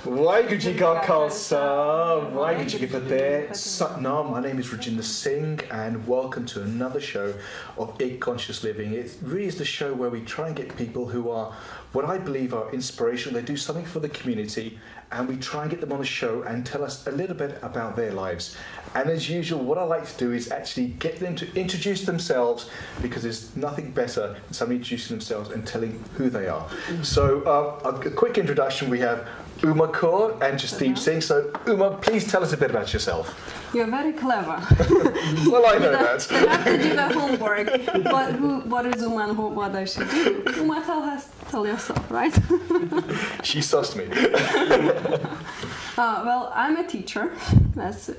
Waheguru ka Khalsa, Waheguru ki Fateh. Satnam, my name is Rajinder Singh, and welcome to another show of Ig Conscious Living. It really is the show where we try and get people who are, what I believe are inspirational. They do something for the community, and we try and get them on the show and tell us a little bit about their lives. And as usual, what I like to do is actually get them to introduce themselves, because there's nothing better than somebody introducing themselves and telling who they are. So a quick introduction, we have Kaur and Jasdeep Singh. So Uma, please tell us a bit about yourself. You're very clever. Well, I know that. You have to do the homework. What is Uma and what does she do? Uma, tell yourself, right? She sussed me. Well, I'm a teacher. That's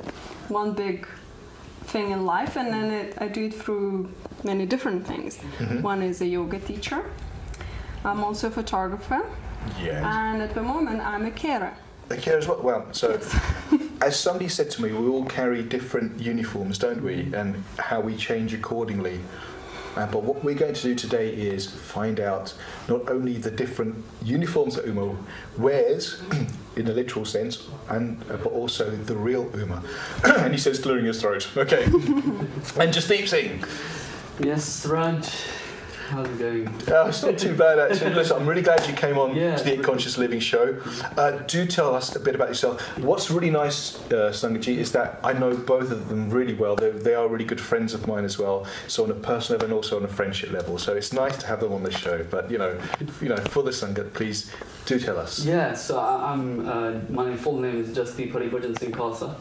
one big thing in life, and then I do it through many different things. Mm-hmm. One is a yoga teacher. I'm also a photographer. Yes. And at the moment, I'm a carer. A carer as well? Well, so as somebody said to me, we all carry different uniforms, don't we? And how we change accordingly. But what we're going to do today is find out not only the different uniforms that Uma wears, in a literal sense, but also the real Uma. And he says, clearing his throat. Okay. And Jasdeep Singh. Yes, Raj. How's it going? It's not too bad, actually. Listen, I'm really glad you came on to the Conscious Living show. Do tell us a bit about yourself. What's really nice, Sangaji, is that I know both of them really well. They are really good friends of mine as well. So on a personal level and also on a friendship level. So it's nice to have them on the show. But you know, for the Sangat, please do tell us. Yeah. So my full name is Jasdeep Singh Khalsa.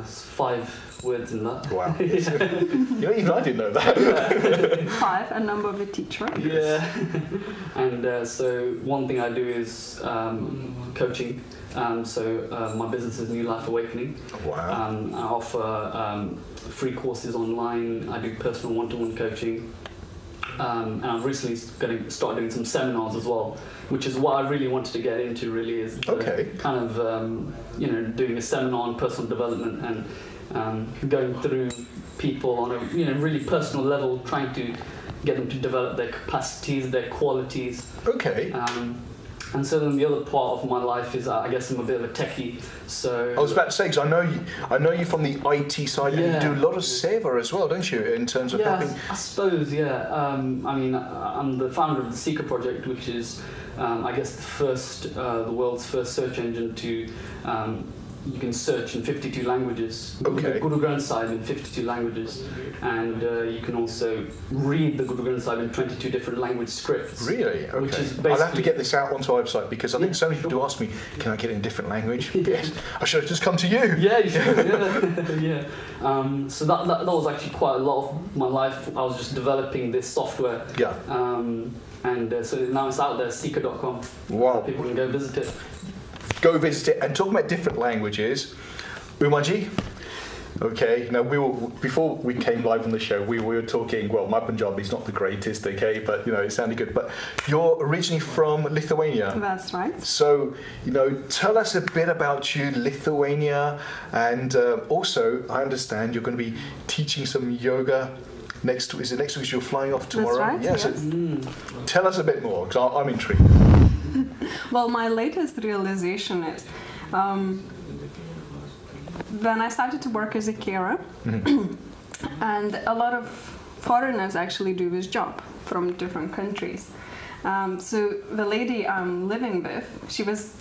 5 words in that. Wow. Even I didn't know that. 5, a number of a teacher. Yeah. And so one thing I do is coaching. So my business is New Life Awakening. Wow. I offer free courses online. I do personal one-to-one coaching. And I've recently started doing some seminars as well, which is what I really wanted to get into. Really, is kind of doing a seminar on personal development and going through people on a really personal level, trying to get them to develop their capacities, their qualities. Okay. And so then the other part of my life is, I guess I'm a bit of a techie. So I was about to say, because I know you from the IT side, and you do a lot of seva as well, don't you? In terms of helping. I suppose, yeah. I mean, I'm the founder of the Seeker project, which is, I guess, the world's first search engine to. You can search in 52 languages. Okay. Guru Granth Sahib in 52 languages, and you can also read the Guru Granth Sahib in 22 different language scripts. Really? Okay. Which is I'll have to get this out onto our website, because I think so many people do ask me, can I get it in a different language? Yes. I should have just come to you. Yeah, you should. Yeah. So that was actually quite a lot of my life. I was just developing this software. Yeah. And so now it's out there, seeker.com. Wow. People can go visit it. Go visit it. And talking about different languages, Umaji. Okay, now before we came live on the show, we were talking, well, my Punjabi is not the greatest, okay, but it sounded good. But you're originally from Lithuania. That's right. So, tell us a bit about you, Lithuania, and also, I understand you're going to be teaching some yoga next week. Is it next week? You're flying off tomorrow? That's right, yes. Tell us a bit more, because I'm intrigued. Well, my latest realization is when I started to work as a carer, and a lot of foreigners actually do this job from different countries. So the lady I'm living with, she was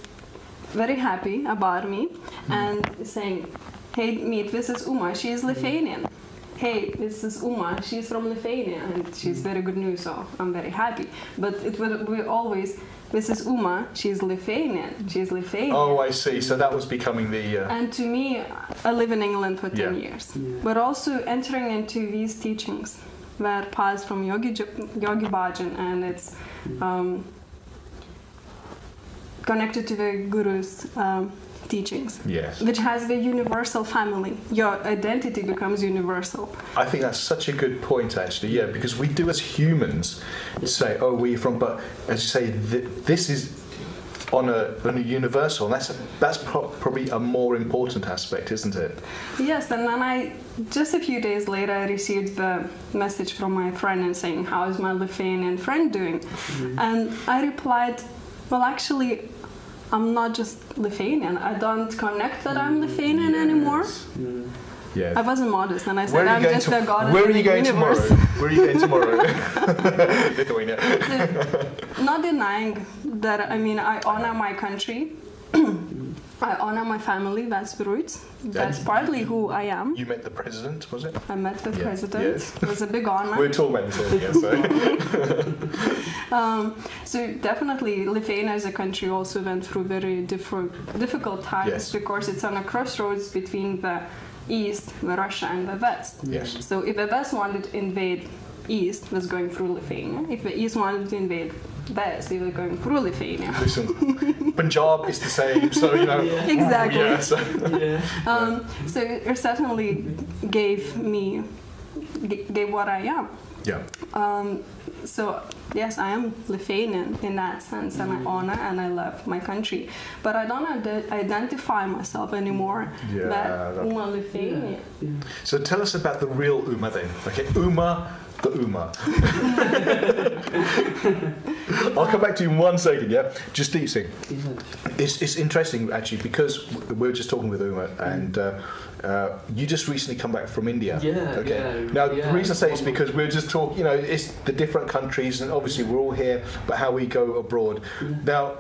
very happy about me and saying, hey, meet, this is Uma, she is Lithuanian. Hey, this is Uma, she's from Lithuania, and she's very good news, so I'm very happy. But it will be always, this is Uma, she's Lithuanian, she's Lithuanian. Oh, I see, so that was becoming the... And to me, I live in England for 10 years, but also entering into these teachings were passed from Yogi Bhajan, and it's connected to the Guru's teachings, which has the universal family. Your identity becomes universal. I think that's such a good point, actually, because we do as humans say, oh, we're from, but as you say, this is on a universal, and that's probably a more important aspect, isn't it? Yes, and then just a few days later, I received the message from my friend and saying, how is my Lithuanian friend doing? And I replied, well, actually, I'm not just Lithuanian. I don't connect that I'm Lithuanian anymore. Yeah. I wasn't modest, and I said I'm just a goddess. Where are you going tomorrow? Universe. Where are you going tomorrow? Lithuania. So, not denying that. I mean, I honor my country. I honor my family. That's the roots. That's partly who I am. You met the president, was it? I met the president. Yes. It was a big honor. We're talking about this earlier, So definitely Lithuania as a country also went through very difficult times, Yes. because it's on a crossroads between the East, the Russia, and the West. Yes. So if the West wanted to invade East, it was going through Lithuania. If the East wanted to invade West, they were going through Lithuania. Listen, Punjab is the same, so you know. Exactly. Yeah, so. So it certainly gave what I am. Yeah. So yes, I am Lithuanian in that sense, and I honor and I love my country. But I don't identify myself anymore that Uma Lithuania. Yeah. So tell us about the real Uma then. Okay, Uma, the Uma. I'll come back to you in 1 second, yeah? Jasdeep Singh. It's interesting, actually, because we were just talking with Uma, and you just recently come back from India. Yeah. Okay. Yeah, Now, the reason I say is because we were just talking, you know, it's the different countries, and obviously we're all here, but how we go abroad. Yeah. Now,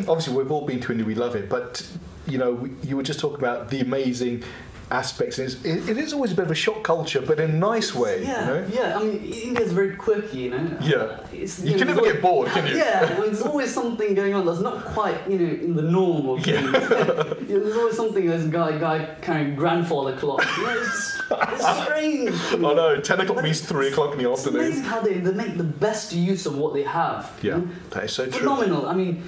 obviously we've all been to India, we love it, but, you know, you were just talking about the amazing aspects. It is always a bit of a shock culture, but in a nice way. Yeah, you know? yeah. I mean, India's very quirky, you know. Yeah. You can know, never get bored, can you? Yeah, I mean, there's always something going on that's not quite, you know, in the norm of things. Yeah, there's always something. There's a guy carrying grandfather clock. You know, it's strange. I know. 10 o'clock means 3 o'clock in the It's afternoon. amazing how they make the best use of what they have. Yeah, you know? that is so true. Phenomenal. I mean,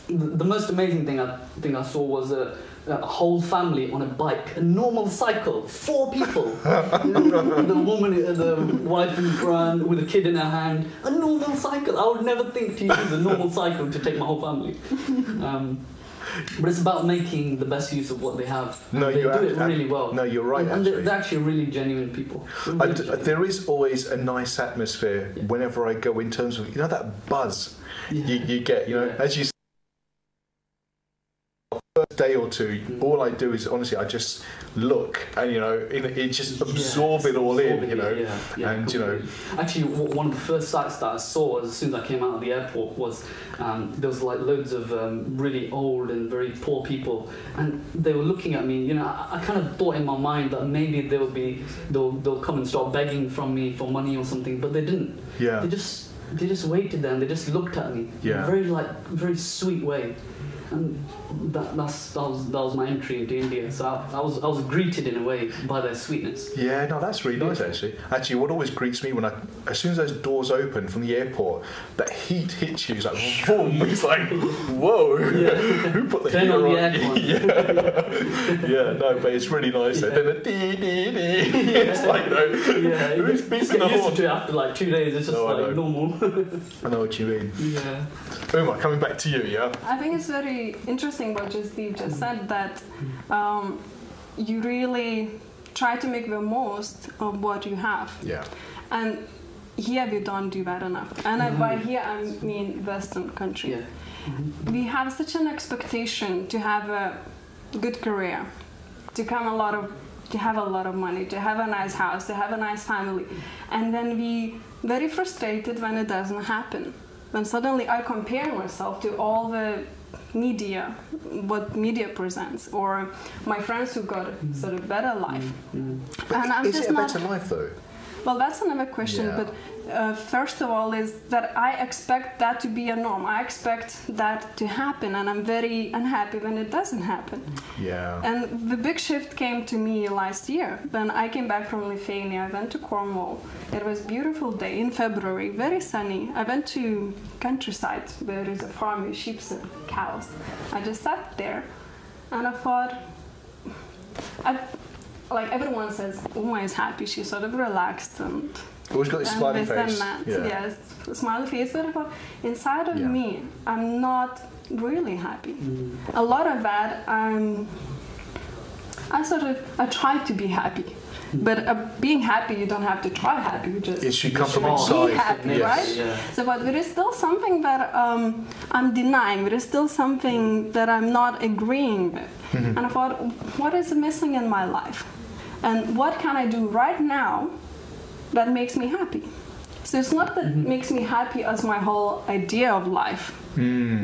the most amazing thing I saw was a whole family on a bike, a normal cycle, 4 people. The woman, the wife in front, with a kid in her hand. A normal cycle. I would never think to use a normal cycle to take my whole family. But it's about making the best use of what they have. No, They do it really well. No, you're right. And actually. they're actually really genuine people. There is always a nice atmosphere whenever I go, in terms of, you know, that buzz you get, you know, as you. First day or two, all I do is honestly, I just look and, you know, it just absorb it all in, you know, and you know. Actually, one of the first sights that I saw as soon as I came out of the airport was there was like loads of really old and very poor people, and they were looking at me. You know, I kind of thought in my mind that maybe they'll come and start begging from me for money or something, but they didn't. Yeah. They just waited there and they just looked at me in a very sweet way. And that was my entry into India. So I was greeted in a way by their sweetness. Yeah, no, that's really nice actually. Actually, what always greets me when as soon as those doors open from the airport, that heat hits you. It's like boom. It's like whoa. Yeah. Who put the Turn heater on the aircon? Yeah, no, but it's really nice. Yeah. Then the dee dee dee. It's like who's beating the horn? To it after like 2 days. It's just normal. I know what you mean. Yeah. Uma, coming back to you, yeah. I think it's very interesting what Jasdeep just said, that you really try to make the most of what you have. Yeah. And here we don't do that enough. And by here I mean Western country. Yeah. We have such an expectation to have a good career, to have a lot of money, to have a nice house, to have a nice family, and then we very frustrated when it doesn't happen. When suddenly I compare myself to all the media, what media presents, or my friends who got a sort of better life. But and I'm is just it a not, better life though? Well, that's another question, Yeah. but first of all is that I expect that to be a norm. I expect that to happen, and I'm very unhappy when it doesn't happen. Yeah. And the big shift came to me last year when I came back from Lithuania. I went to Cornwall. It was a beautiful day in February, very sunny. I went to countryside where there is a farm with sheep and cows. I just sat there and I thought, like everyone says, Uma is happy. She's sort of relaxed and Always got this smiley this face. and that. Yeah. Yes, smiley face. But I thought, inside of me, I'm not really happy. A lot of that, I try to be happy. But being happy, you don't have to try happy. You just It should come from be inside. happy, Yes. right? Yeah. So, but there is still something that I'm denying. There is still something that I'm not agreeing with. And I thought, what is missing in my life? And what can I do right now that makes me happy? So it's not that makes me happy as my whole idea of life,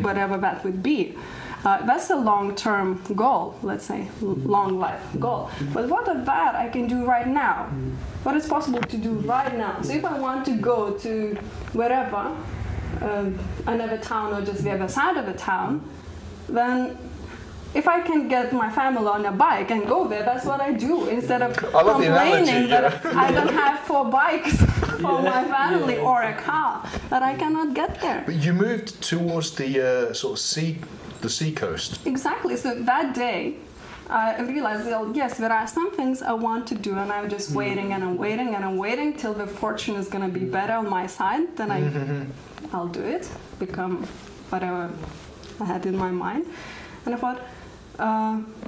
whatever that would be. That's a long-term goal, let's say, long life goal. But what of that I can do right now? What is possible to do right now? So if I want to go to wherever, another town or just the other side of a town, then if I can get my family on a bike and go there, that's what I do. Instead of complaining that I don't have 4 bikes for my family or a car, that I cannot get there. But you moved towards the sort of the sea coast. Exactly. So that day, I realized, well, yes, there are some things I want to do, and I'm just waiting and I'm waiting and I'm waiting till the fortune is going to be better on my side. Then I'll do it, become whatever I had in my mind. And I thought,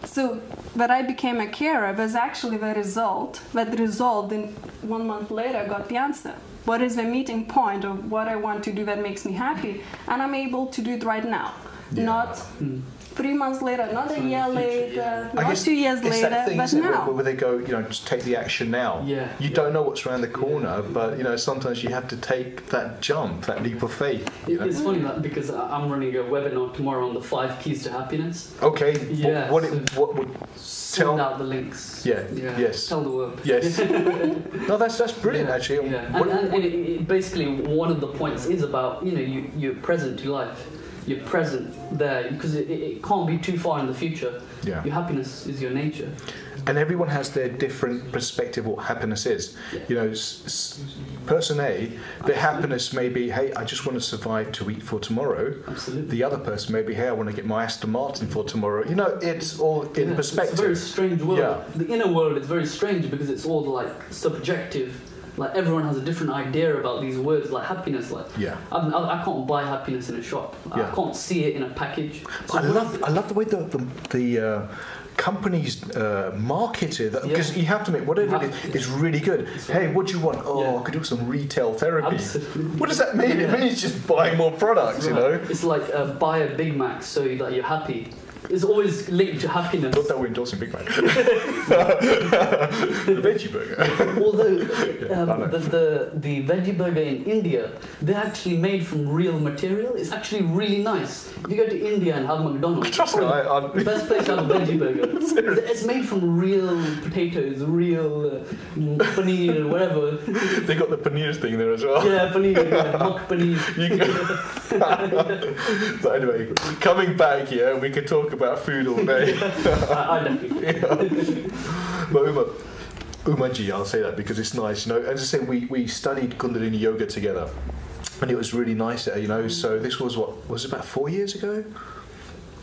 so that I became a carer was actually the result that resolved in 1 month later. I got the answer. What is the meeting point of what I want to do that makes me happy? And I'm able to do it right now. Yeah. Not 3 months later, not a year later, I not guess 2 years it's later, that thing, but isn't it, now. where they go, just take the action now. Yeah. You don't know what's around the corner, but sometimes you have to take that jump, that leap of faith. It's funny that because I'm running a webinar tomorrow on the 5 keys to happiness. Okay. Yeah, What would send out the links. Yeah. Yes. Tell the world. Yes. No, that's brilliant actually. Yeah. And it basically one of the points is about you're present to life. You're present there because it can't be too far in the future. Yeah. Your happiness is your nature. And everyone has their different perspective of what happiness is. Yeah. Person A, their happiness may be, hey, I just want to survive to eat for tomorrow. Absolutely. The other person may be, hey, I want to get my Aston Martin for tomorrow. It's all in perspective. It's a very strange world. Yeah. The inner world is very strange because it's all like subjective. Like everyone has a different idea about these words, like happiness. Like I can't buy happiness in a shop. Yeah. I can't see it in a package. So I love the way the companies market it, because you have to make whatever it is really good. Hey, what do you want? Oh, I could do some retail therapy. Absolutely. What does that mean? It means just buying more products, It's like buy a Big Mac so that you're happy. It's always linked to happiness. Not that we're endorsing Big Mac. The veggie burger. Although the veggie burger in India, they're actually made from real material. It's actually really nice. If you go to India and have McDonald's, Trust me, the best place to have a veggie burger. It's made from real potatoes, real paneer, whatever. They got the paneer thing there as well. Yeah, paneer, mock paneer. So anyway, coming back here, we could talk about food all day. I definitely. But Umaji, I'll say that because it's nice. As I said, we studied Kundalini yoga together, and it was really nice. So this was was it about 4 years ago?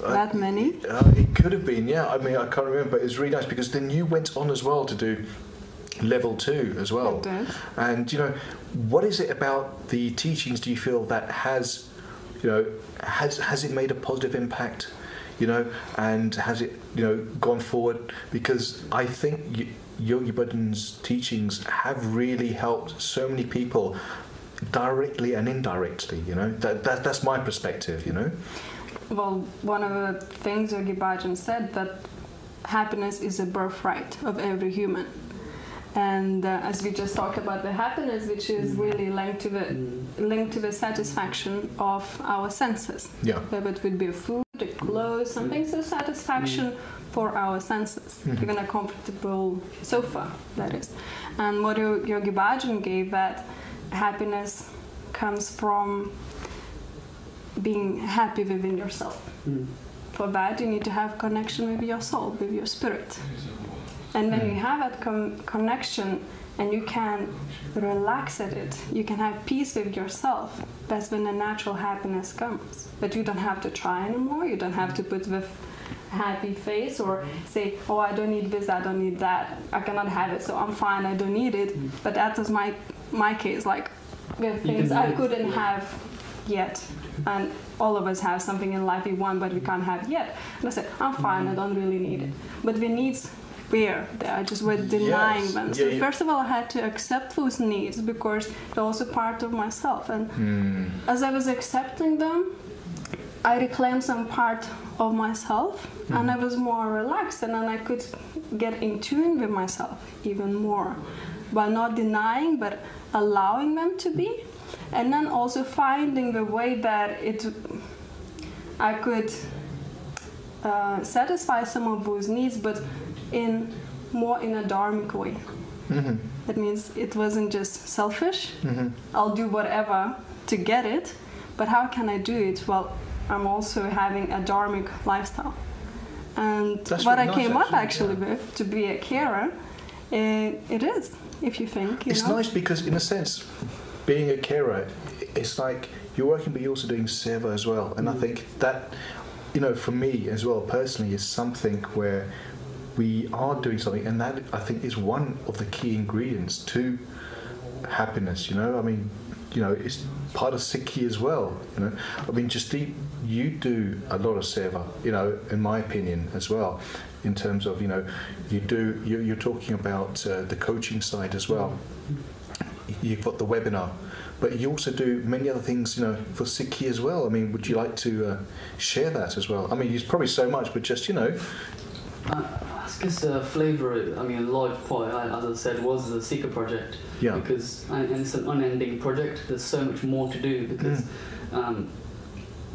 That many? It could have been, yeah. I mean, I can't remember, but it was really nice because then you went on as well to do level 2 as well. I did. And what is it about the teachings do you feel that has it made a positive impact? And has it gone forward? Because I think Yogi Bhajan's teachings have really helped so many people directly and indirectly. That's my perspective. Well, one of the things Yogi Bhajan said, that happiness is a birthright of every human. And as we just talked about the happiness, which is really linked to the satisfaction of our senses. Yeah. Whether it would be food, clothes, something so satisfaction for our senses, even a comfortable sofa, that is. And what Yogi Bhajan gave, that happiness comes from being happy within yourself. For that, you need to have connection with your soul, with your spirit. And when you have that connection and you can relax at it, you can have peace with yourself, that's when the natural happiness comes. But you don't have to try anymore, you don't have to put with happy face or say, oh, I don't need this, I don't need that, I cannot have it, so I'm fine, I don't need it. But that was my case, like with things I couldn't have yet. And all of us have something in life we want but we can't have yet. And I said, I'm fine, I don't really need it. But we need were there. I just was denying Yes. them. So first of all, I had to accept those needs because they're also part of myself. And as I was accepting them, I reclaimed some part of myself, and I was more relaxed, and then I could get in tune with myself even more by not denying, but allowing them to be, and then also finding the way that I could satisfy some of those needs, but in a dharmic way. That means it wasn't just selfish. I'll do whatever to get it, but how can I do it? Well, I'm also having a dharmic lifestyle. And That's what I really nice, came up actually with to be a carer, it is, if you think. It's nice because, in a sense, being a carer, it's like you're working, but you're also doing seva as well. And I think that, for me as well, personally, is something where we are doing something, and that, I think, is one of the key ingredients to happiness. I mean, it's part of Sikhi as well. I mean, Jasdeep, you do a lot of seva, in my opinion as well, in terms of, you're talking about the coaching side as well. You've got the webinar, but you also do many other things, for Sikhi as well. I mean, would you like to share that as well? I mean, there's probably so much, but just, I guess the flavour, a large part, as I said, was the Seeker project. Yeah. Because, and it's an unending project, there's so much more to do, because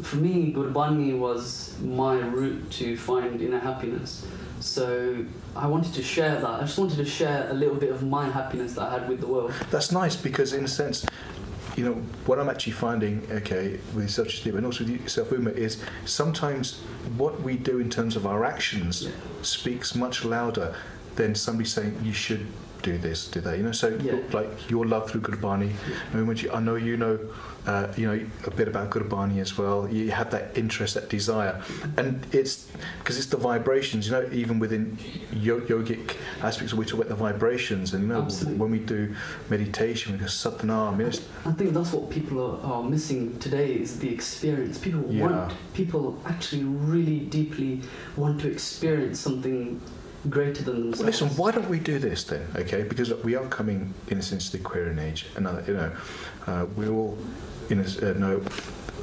for me, Gurbani was my route to find inner happiness. So I wanted to share that. I just wanted to share a little bit of my happiness that I had with the world. That's nice, because in a sense, what I'm actually finding, with such Jasdeep and also with yourself, Uma, is sometimes what we do in terms of our actions speaks much louder than somebody saying you should do this, do that. So like your love through Gurbani. I know a bit about Gurbani as well. You have that interest, that desire, and it's because it's the vibrations. Even within yogic aspects, we talk about the vibrations, and when we do meditation, we go Satnam. I think that's what people are missing today, is the experience. People actually really deeply want to experience something greater than themselves. Well, listen, why don't we do this then? Because we are coming in a sense to the queering age, and we all know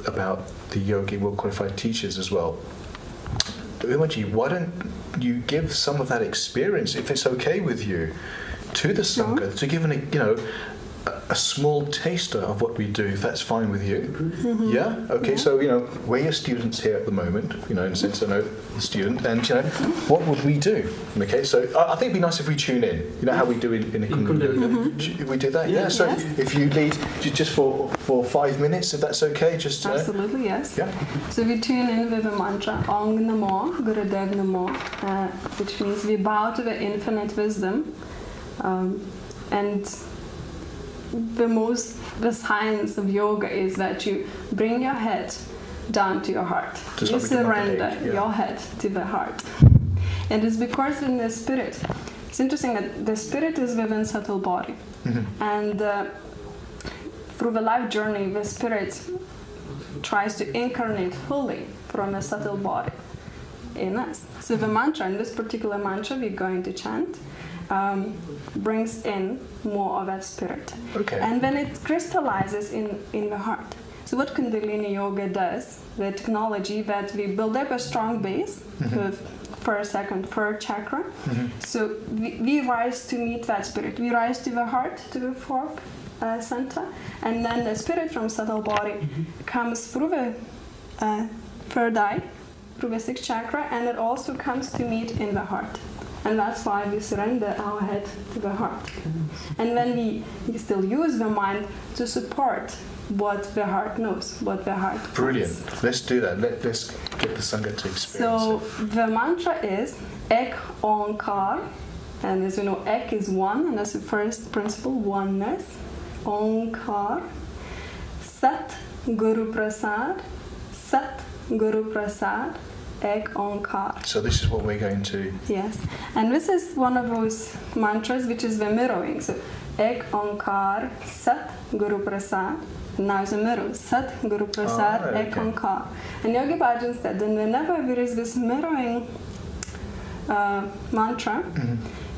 about the yogi, well qualified teachers as well. Umaji, why don't you give some of that experience, if it's okay with you, to the Sangha, to give a small taster of what we do, if that's fine with you. Yeah? Okay, so, we're your students here at the moment, in a sense, I know the student, and, what would we do? Okay, so I think it'd be nice if we tune in, how we do in a Kundalini. Should we do that? Yeah, so if you lead just for 5 minutes, if that's okay, just... Absolutely, yes. Yeah. So we tune in with the mantra, Ong Namo, Gurudev Namo, which means we bow to the infinite wisdom, and the science of yoga is that you bring your head down to your heart. You surrender your head to the heart. And it's because in the spirit, it's interesting that the spirit is within subtle body. And through the life journey, the spirit tries to incarnate fully from a subtle body in us. So the mantra, in this particular mantra we're going to chant, brings in more of that spirit. Okay. And then it crystallizes in the heart. So what Kundalini Yoga does, the technology that we build up a strong base with first, second, third chakra. So we rise to meet that spirit. We rise to the heart, to the fourth center, and then the spirit from subtle body comes through the third eye, through the sixth chakra, and it also comes to meet in the heart. And that's why we surrender our head to the heart. And then we still use the mind to support what the heart knows, what the heart Brilliant. Wants. Let's do that. Let's get the Sangha to experience so it. The mantra is Ek Onkar. And as you know, Ek is one, and that's the first principle, oneness. Onkar. Sat Guru Prasad. Sat Guru Prasad. Ek Onkar. So this is what we're going to... Yes. And this is one of those mantras which is the mirroring. So Ek Onkar, Sat Guru Prasad. Now it's a mirror. Sat Guru Prasad, Ek Onkar. And Yogi Bhajan said that whenever there is this mirroring mantra,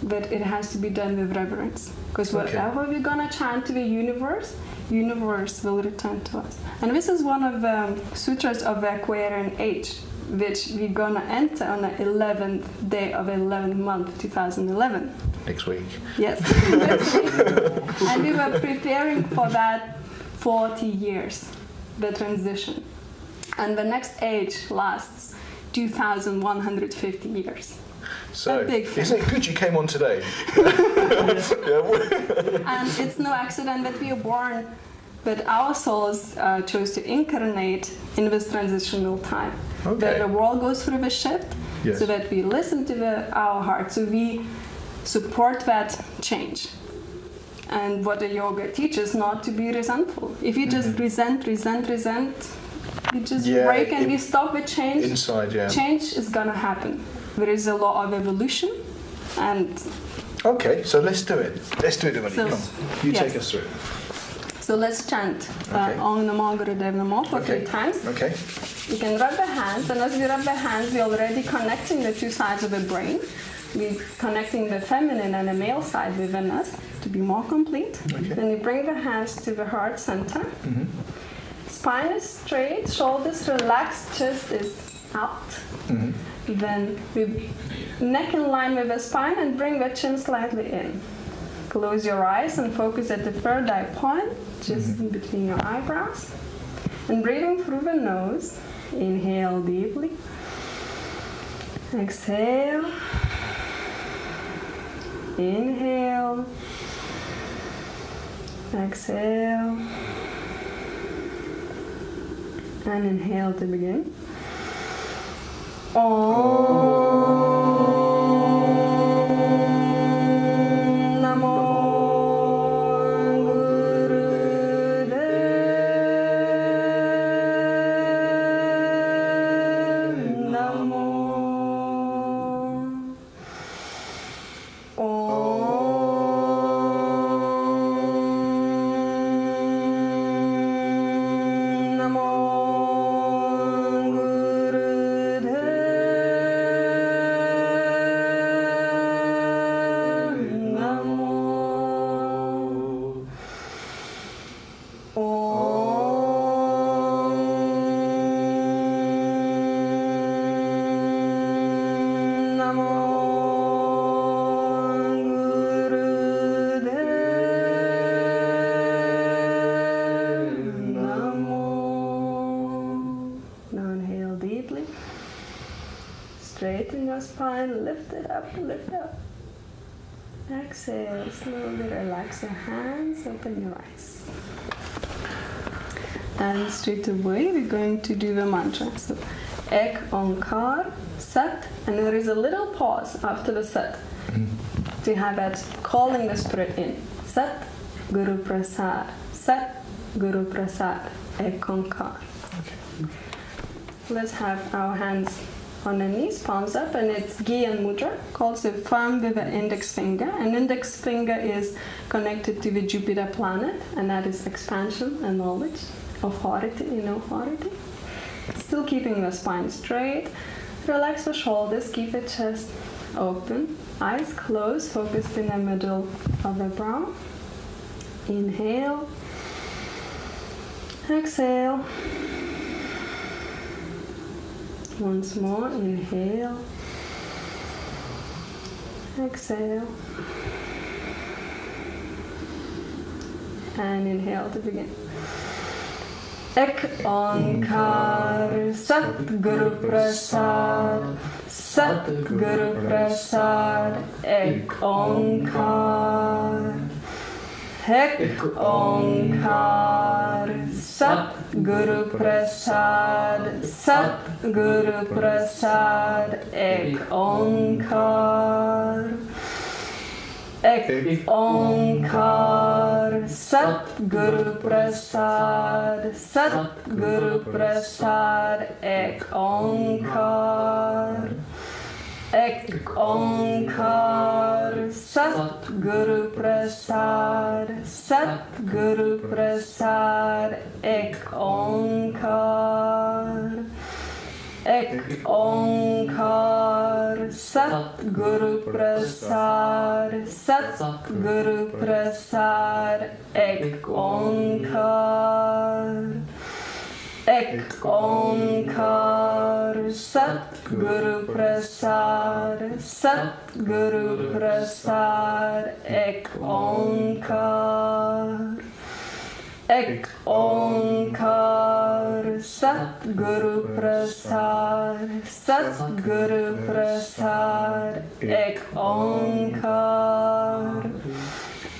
but it has to be done with reverence. Because whatever we're gonna chant to the universe will return to us. And this is one of the sutras of the Aquarian age, which we're gonna enter on the 11th day of the 11th month, 2011. Next week. Yes, next week. And we were preparing for that 40 years, the transition. And the next age lasts 2,150 years. So, isn't it good you came on today? And it's no accident that we are born, but our souls chose to incarnate in this transitional time. Okay. That the world goes through the shift, yes. So that we listen to our heart, so we support that change. And what the yoga teaches, not to be resentful. If you just resent, you just break and we stop with change. Inside, yeah. Change is gonna happen. There is a law of evolution, and okay, so let's do it. Let's do it, Dominique. So, come, you yes. take us through. So let's chant Om Namo Gurudev Namo for 3 times. Okay. You can rub the hands, and as we rub the hands, we're already connecting the 2 sides of the brain. We're connecting the feminine and the male side within us to be more complete. Okay. Then we bring the hands to the heart center. Spine is straight, shoulders relaxed, chest is out. Then we neck in line with the spine and bring the chin slightly in. Close your eyes and focus at the third eye point, just in between your eyebrows. And breathing through the nose, inhale deeply. Exhale. Inhale. Exhale. And inhale to begin. Om Namo Gurudev Namo. Straighten your spine, lift it up, lift up. Exhale, slowly relax your hands, open your eyes. And straight away we're going to do the mantra. So, Ek Onkar, Sat, and there is a little pause after the Sat to have that calling the spirit in. Sat, Guru Prasad, Sat, Guru Prasad, Ek Onkar. Okay. Let's have our hands on the knees, palms up, and it's Gyan Mudra, called the thumb with the index finger. And index finger is connected to the Jupiter planet, and that is expansion and knowledge, authority, authority. Still keeping the spine straight. Relax the shoulders, keep the chest open. Eyes closed, focused in the middle of the brow. Inhale. Exhale. Once more, inhale, exhale, and inhale to begin. Ek Onkar, Sat Guru Prasad, Sat Guru Prasad, Ek Onkar. Ek Onkar, Sat Guru Prasad, Sat Guru Prasad, Ek Onkar. Ek Onkar, Sat Guru Prasad, Sat Guru Prasad, Ek Onkar. Ek Onkar, Sat Guru Prasad, Sat Guru Prasad, Ek Onkar. Ek Onkar, Satguru Prasad, Satguru Prasad, Ek Onkar. Ek Onkar, Satguru Prasad, Satguru Prasad, Ek Onkar. Ek Onkar, Satguru Prasad, Satguru Prasad, Ek Onkar.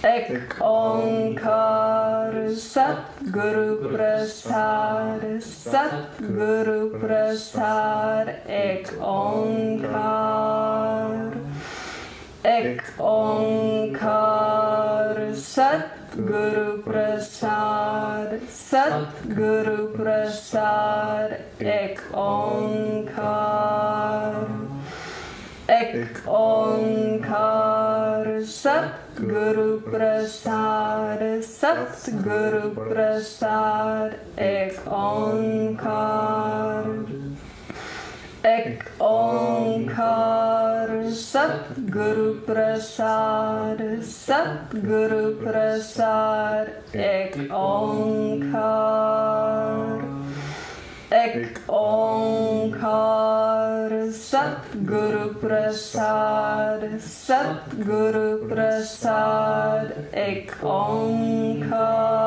Ek Onkar, Satguru Prasad, Satguru Prasad, Ek Onkar. Ek Onkar, Satguru Prasad, Satguru Prasad, Ek Onkar. Ek Onkar, Satguru Prasad, Satguru Prasad, Ek Onkar. Ek Onkar, Satguru Prasad, Satguru Prasad, Ek Onkar. Ek Onkar, Satguru Prasad, Satguru Prasad, Ek Onkar.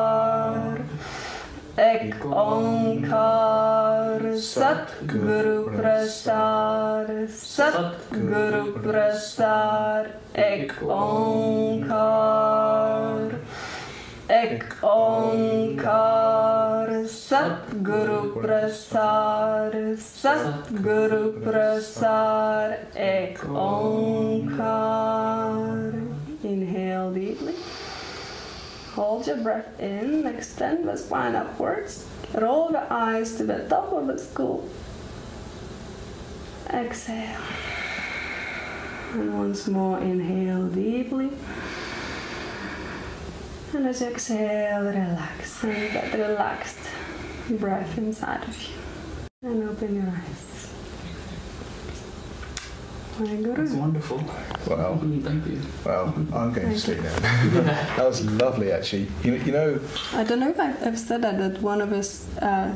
Ek Onkar, Satguru Prasad, Satguru Prasad, Ek Onkar. Ek Onkar, Satguru Prasad, Satguru Prasad, Ek Onkar. Inhale deeply. Hold your breath in, extend the spine upwards, roll the eyes to the top of the skull. Exhale. And once more, inhale deeply. And as you exhale, relax and get relaxed breath inside of you. And open your eyes. My Guru. That's wonderful. Wow. Thank you. Well, I'm going to sleep now. That was lovely, actually. You know. I don't know if I've said that one of the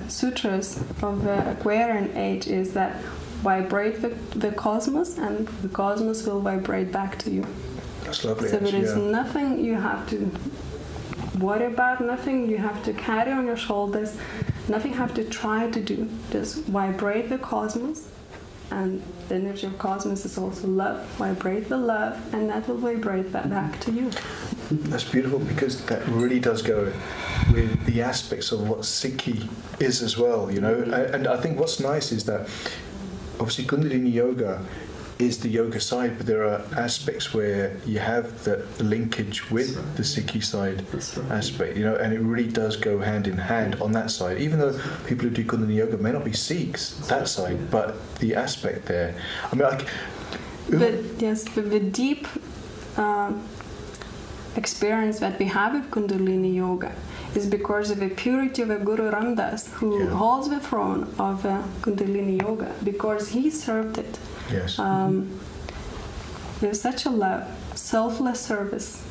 sutras of the Aquarian age is that vibrate the cosmos, and the cosmos will vibrate back to you. That's lovely. So actually, there is yeah. nothing you have to worry about, nothing you have to carry on your shoulders, nothing you have to try to do. Just vibrate the cosmos. And the energy of cosmos is also love. Vibrate the love, and that will vibrate that back to you. That's beautiful, because that really does go with the aspects of what Sikhi is as well, you know. And I think what's nice is that obviously Kundalini Yoga is the yoga side, but there are aspects where you have the linkage with the Sikhi side aspect, you know, and it really does go hand in hand on that side. Even though people who do Kundalini Yoga may not be Sikhs, that side, but the aspect there. I mean, the deep experience that we have with Kundalini Yoga is because of the purity of a Guru Ramdas, who holds the throne of Kundalini Yoga, because he served it. Yes. There's such a love, selfless service.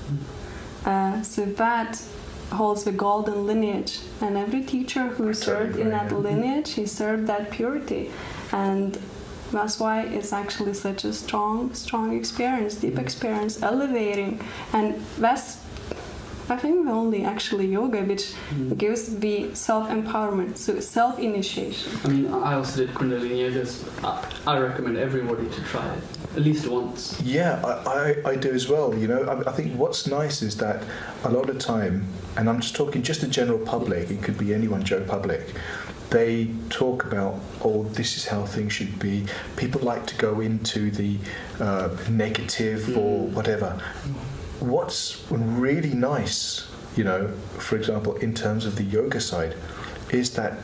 So that holds the golden lineage, and every teacher who served in that lineage, he served that purity, and that's why it's actually such a strong experience, deep experience, elevating, and that's, I think, the only actually yoga which gives the self-empowerment, so self-initiation. I mean, I also did Kundalini Yoga. I recommend everybody to try it at least once. Yeah, I do as well. You know, I think what's nice is that a lot of time, and I'm just talking just the general public, it could be anyone, Joe Public, they talk about, oh, this is how things should be. People like to go into the negative or whatever. What's really nice, you know, for example, in terms of the yoga side, is that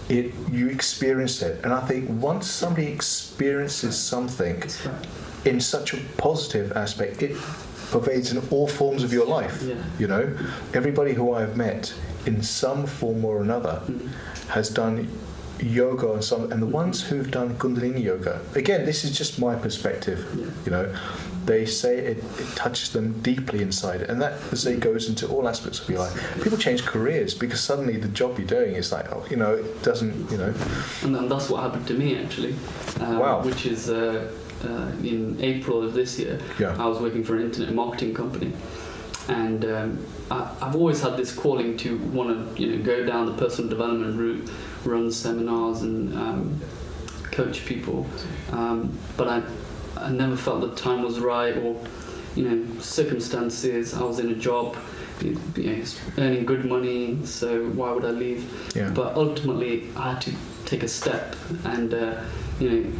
you experience it. And I think once somebody experiences something in such a positive aspect, it pervades in all forms of your life. You know, everybody who I've met in some form or another has done yoga and the ones who've done Kundalini yoga, again, this is just my perspective, they say it touches them deeply inside, and that, as it goes into all aspects of your life. People change careers because suddenly the job you're doing is like, it doesn't, And that's what happened to me, actually. Wow. Which is in April of this year. Yeah. I was working for an internet marketing company, and I've always had this calling to want to, go down the personal development route, run seminars and coach people, but I never felt the time was right, or circumstances. I was in a job, earning good money, so why would I leave? Yeah. But ultimately, I had to take a step, and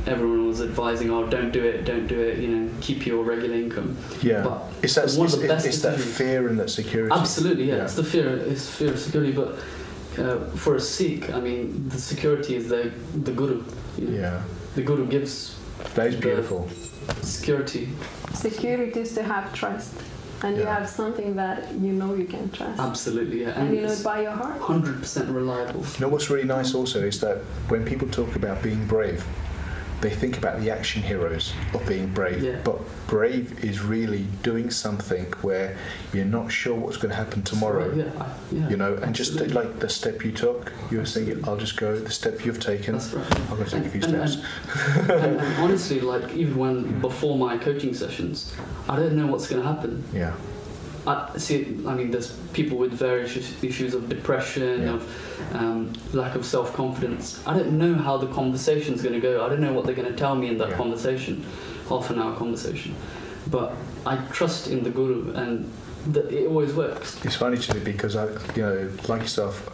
everyone was advising, don't do it, keep your regular income. Yeah. But it's that fear and that security. Absolutely, yeah. It's fear of security, but for a Sikh, I mean, the security is the guru. Yeah. The guru gives. That is beautiful. Security is to have trust, and you have something that you can trust. Absolutely, yeah. And you know it by your heart. 100% reliable. What's really nice also is that when people talk about being brave, they think about the action heroes of being brave, but brave is really doing something where you're not sure what's going to happen tomorrow. Right, and just like the step you took, you were thinking, I'll just go. The step you've taken, that's right. I'm going to take a few steps. And honestly, like even before my coaching sessions, I don't know what's going to happen. Yeah. There's people with various issues of depression, of lack of self-confidence. I don't know how the conversation's going to go. I don't know what they're going to tell me in that conversation, half an hour conversation. But I trust in the guru, and it always works. It's funny to me because like yourself,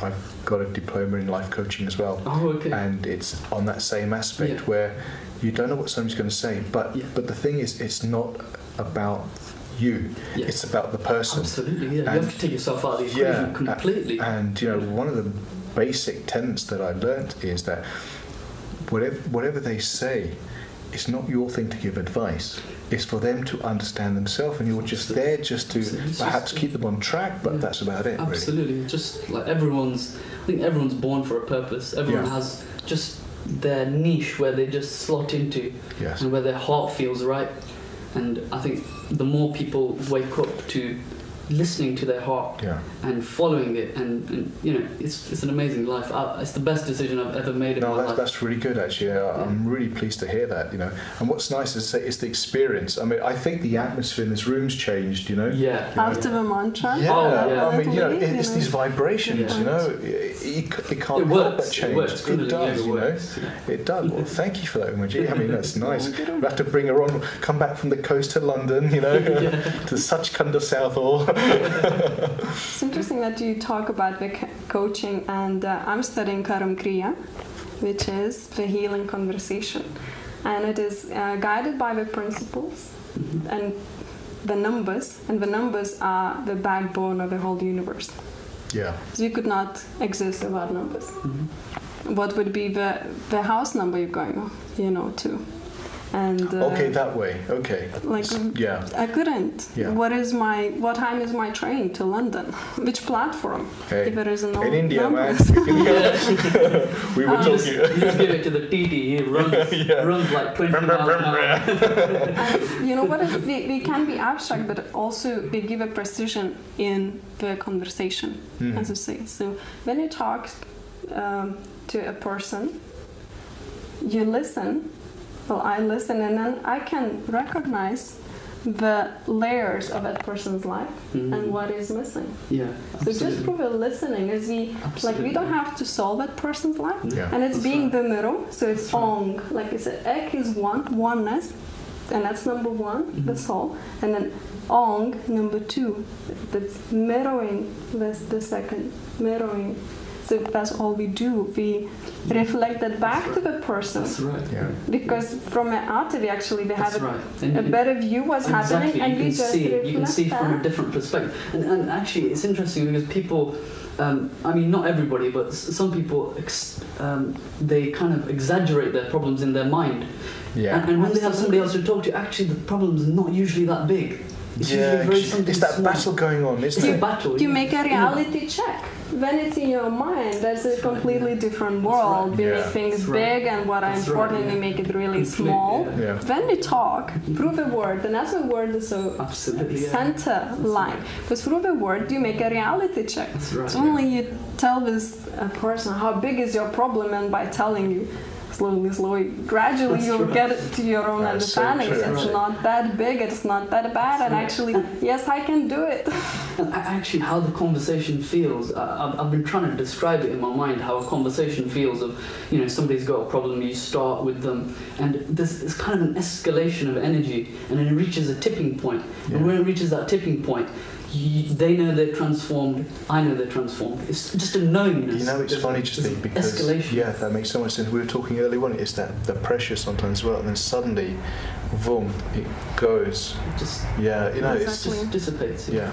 I've got a diploma in life coaching as well. Oh, okay. And it's on that same aspect where you don't know what somebody's going to say, but the thing is, it's not about you. It's about the person. Absolutely, yeah. You have to take yourself out of the equation completely. And one of the basic tenets that I learnt is that whatever they say, it's not your thing to give advice. It's for them to understand themselves, and you're just there just to perhaps keep them on track, but that's about it. Absolutely, really. Just like I think everyone's born for a purpose. Everyone has just their niche where they just slot into, and where their heart feels right. And I think the more people wake up to listening to their heart and following it, and it's an amazing life. It's the best decision I've ever made in my life. That's really good, actually. I'm really pleased to hear that. And what's nice is the experience. I mean, I think the atmosphere in this room's changed. After the mantra. I mean, it's these vibrations. It can't help but change. It does. It does. Well, thank you for that, Umaji. I mean, that's nice. We'll have to bring her on. Come back from the coast to London. To Sachkhanda Southall. It's interesting that you talk about the coaching, and I'm studying Karam Kriya, which is the healing conversation, and it is guided by the principles and the numbers, and the numbers are the backbone of the whole universe. Yeah. So you could not exist without numbers. What would be the house number you're going to? And okay, that way. Okay. I couldn't. Yeah. What time is my train to London? Which platform? Hey. If there is no in India, numbers. man. We were talking. You just give it to the TT. He runs like 20 miles an hour. And what? They can be abstract, but also they give a precision in the conversation, as you say. So when you talk to a person, you listen. Well, I listen, and then I can recognize the layers of that person's life and what is missing. Yeah, so just through the listening, we don't have to solve that person's life, and it's being the middle. So it's ong, like you said, ek is oneness, and that's number one, the soul, and then ong, number two, that's mirroring. That's the second mirroring. So that's all we do. We reflect that back to the person. That's right. Yeah. Because from an art, we actually have a better view what's happening, and we just reflect. You can see from a different perspective. And actually, it's interesting because people, not everybody, but some people, they kind of exaggerate their problems in their mind. Yeah. And when they have somebody else to talk to, actually the problem's not usually that big. It's usually very something it's that small. battle going on, isn't It's it? a battle. You make a reality check. When it's in your mind, that's a completely different world. right. We Yeah. make things That's right. big, and what are That's important, right, we yeah. make it really Completely, small. yeah. Yeah. When we talk, through the word, and that's why word is so Absolutely, yeah. center line. Because through the word, you make a reality check. That's right. It's only you tell this person how big is your problem, and by telling you slowly, gradually, That's you'll right. get it to your own That's so understanding. true. It's Right. not that big, it's not that bad, and right. actually, yes, I can do it. And actually, how the conversation feels, I've been trying to describe it in my mind, how a conversation feels of, somebody's got a problem, you start with them, and there's kind of an escalation of energy, and then it reaches a tipping point. Yeah. And when it reaches that tipping point, they know they're transformed, I know they're transformed. It's just a knowingness. It's There's funny, a- there's Jasdeep, because escalation. yeah, that makes so much sense. We were talking earlier on. It's that the pressure sometimes as well, and then suddenly, boom, it goes. Just, Yeah, it's Exactly. just dissipates. yeah,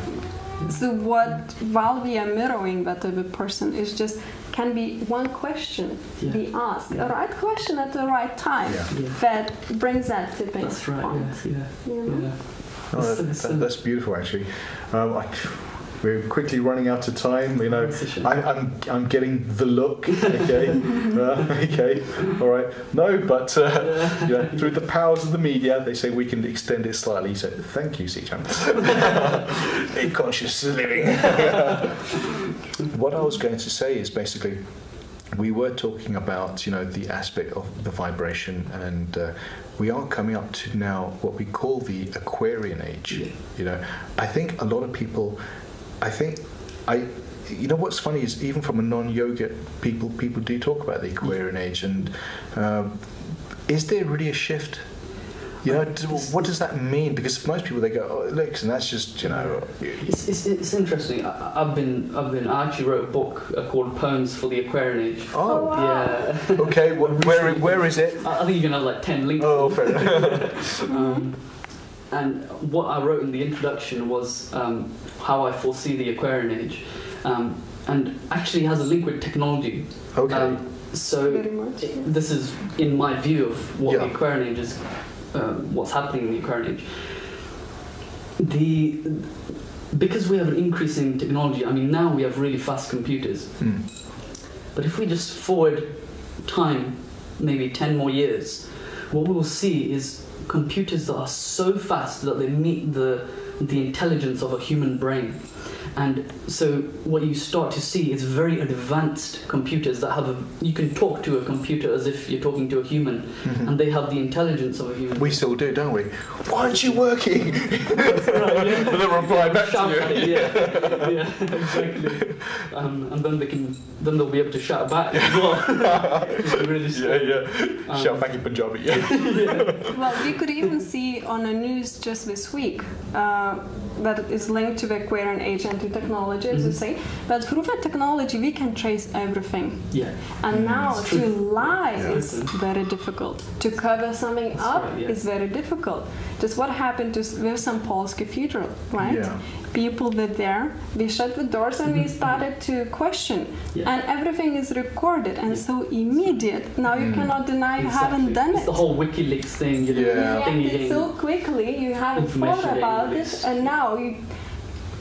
So while we are mirroring that other person, is just can be one question Yeah. be asked, the right question at the right time, Yeah. Yeah. that brings that tipping That's right, point. yeah. You know? Yeah. Oh, It's- that's beautiful, actually. We're quickly running out of time. That's a shame. I'm getting the look. Okay, okay, all right. No, but through the powers of the media, they say we can extend it slightly. So thank you, Sichan. Conscious living. What I was going to say is basically, we were talking about the aspect of the vibration, and we are coming up to now what we call the Aquarian age. I think a lot of people, what's funny is even from a non-yoga people do talk about the Aquarian age, and is there really a shift? What does that mean? Because for most people they go, oh, look, and that's just It's interesting. I actually wrote a book called Poems for the Aquarian Age. Oh, wow. Yeah. okay. Where is it? I think you're gonna have like 10 links. Oh, fair enough. And what I wrote in the introduction was how I foresee the Aquarian Age, and actually has a link with technology. Okay. So Very much. this is in my view of what Yeah. the Aquarian Age is, what's happening in the Aquarian Age. Because we have an increase in technology, now we have really fast computers. But if we just forward time, maybe 10 more years, what we will see is computers that are so fast that they meet the intelligence of a human brain. And so what you start to see is very advanced computers that you can talk to a computer as if you're talking to a human, and they have the intelligence of a human. We still do, don't we? Why aren't you working? That's right, yeah. And they'll reply back Shout to at you. it, yeah, exactly. And then they'll be able to shout back as well. Just really slow. Yeah. Shout back in Punjabi. Yeah. Well, we could even see on the news just this week that is linked to the Aquarian age and to technology, as you say. But through that technology, we can trace everything. Yeah. And now it's to true. lie Yeah. is very difficult. To cover something That's up right, yeah. is very difficult. Just what happened to St. Paul's Cathedral, right? Yeah. People were there, we shut the doors and we started to question. Yeah. And everything is recorded and so immediate. Now you cannot deny you haven't done It's it. the whole WikiLeaks thing, Yeah. You thing reacted so quickly, you haven't thought Information about it, release. and now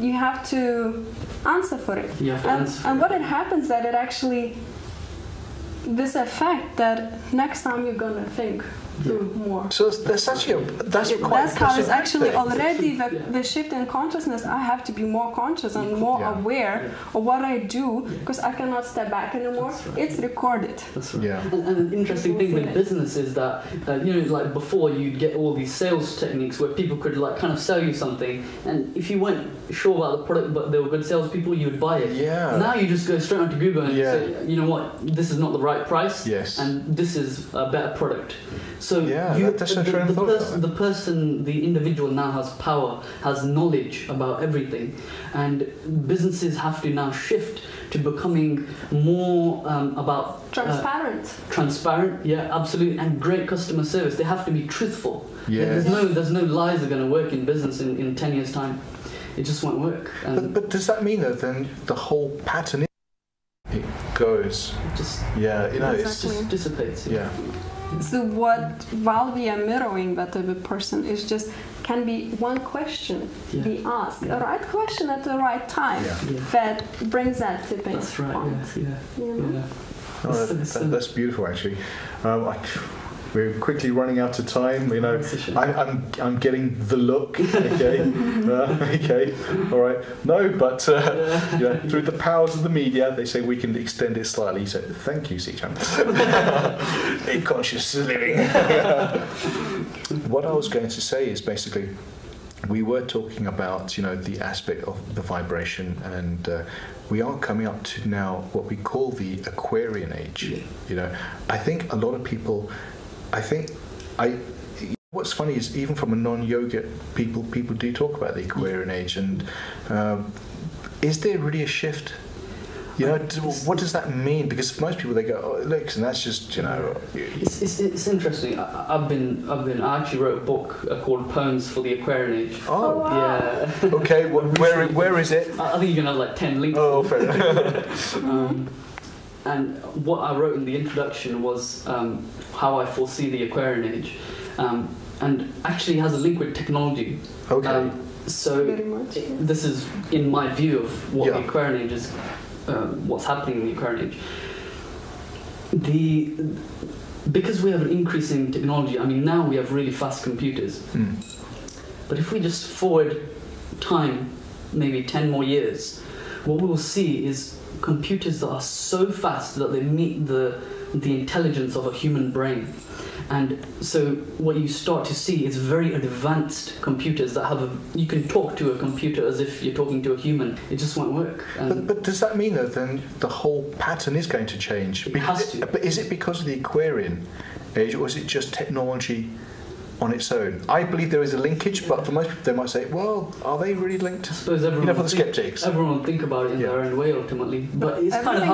you have to answer for it. You have to answer for and it. what it happens that it actually this effect that next time you're gonna think through more. So that's actually quite. That's how impressive it's actually thing. already Yeah. the shift in consciousness. I have to be more conscious and more Yeah. aware of what I do because I cannot step back anymore. That's right. It's recorded. That's right. Yeah. And an interesting thing with business is that, like before you'd get all these sales techniques where people could like kind of sell you something, and if you weren't sure about the product but they were good salespeople, you would buy it. Yeah. Now you just go straight onto Google and Yeah. say, you know what, this is not the right price, Yes. and this is a better product. So Yeah, that's a the, train of the, thought pers- about the person, the individual now has power, has knowledge about everything, and businesses have to now shift to becoming more about transparent, yeah, absolutely, and great customer service. They have to be truthful. Yeah. There's no lies that are going to work in business in 10 years' time. It just won't work. And But does that mean that then the whole pattern it goes? just It's Exactly. just dissipates. yeah. So while we are mirroring that other person, is just can be one question Yeah. be asked, a right question at the right time that brings that tipping That's right. point. Yes. Yeah. You know? Yeah. Oh, that's beautiful, actually. We're quickly running out of time. You know, I'm getting the look. Okay, okay, all right. No, but you know, through the powers of the media, they say we can extend it slightly. So thank you, Sichan. In conscious living. What I was going to say is basically, we were talking about, you know, the aspect of the vibration, and we are coming up to now what we call the Aquarian age. Yeah. You know, I think a lot of people, what's funny is even from a non-yoga people do talk about the Aquarian age, and is there really a shift? You know, what does that mean? Because most people, they go, oh, look, and that's just, you know. It's interesting. I actually wrote a book called Poems for the Aquarian Age. Oh, wow. Yeah. Okay, where is it? I think you can have like 10 links. Oh, fair enough. And what I wrote in the introduction was how I foresee the Aquarian Age, and actually has a link with technology. Okay. So Very much, yeah. this is in my view of what Yeah. the Aquarian Age is, what's happening in the Aquarian Age. Because we have an increase in technology, I mean, now we have really fast computers. But if we just forward time, maybe 10 more years, what we will see is computers that are so fast that they meet the intelligence of a human brain. And so what you start to see is very advanced computers that you can talk to a computer as if you're talking to a human. It just won't work. But does that mean that then the whole pattern is going to change? It has to. But is it because of the Aquarian age, or is it just technology on its own? I believe there is a linkage, but for most people they might say, well, are they really linked? I suppose everyone, you know, for the skeptics. Everyone will think about it in their own way ultimately. But it's kind of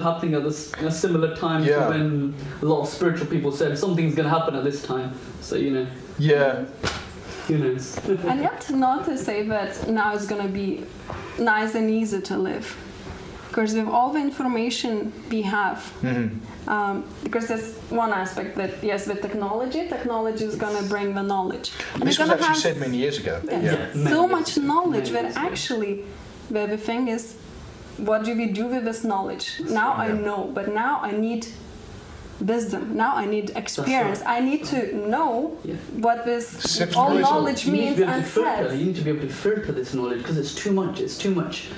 happening at a similar time to when a lot of spiritual people said something's going to happen at this time. So, you know. Yeah. Who knows? And yet not to say that now it's going to be nice and easy to live. Because with all the information we have, because there's one aspect that, yes, with technology is going to bring the knowledge. And This was actually said many years ago. So much knowledge that actually, the thing is, what do we do with this knowledge? Now I know, but now I need wisdom. Now I need experience. Right. I need to know what this all knowledge means and says. You need to be able to filter this knowledge because it's too much. It's too much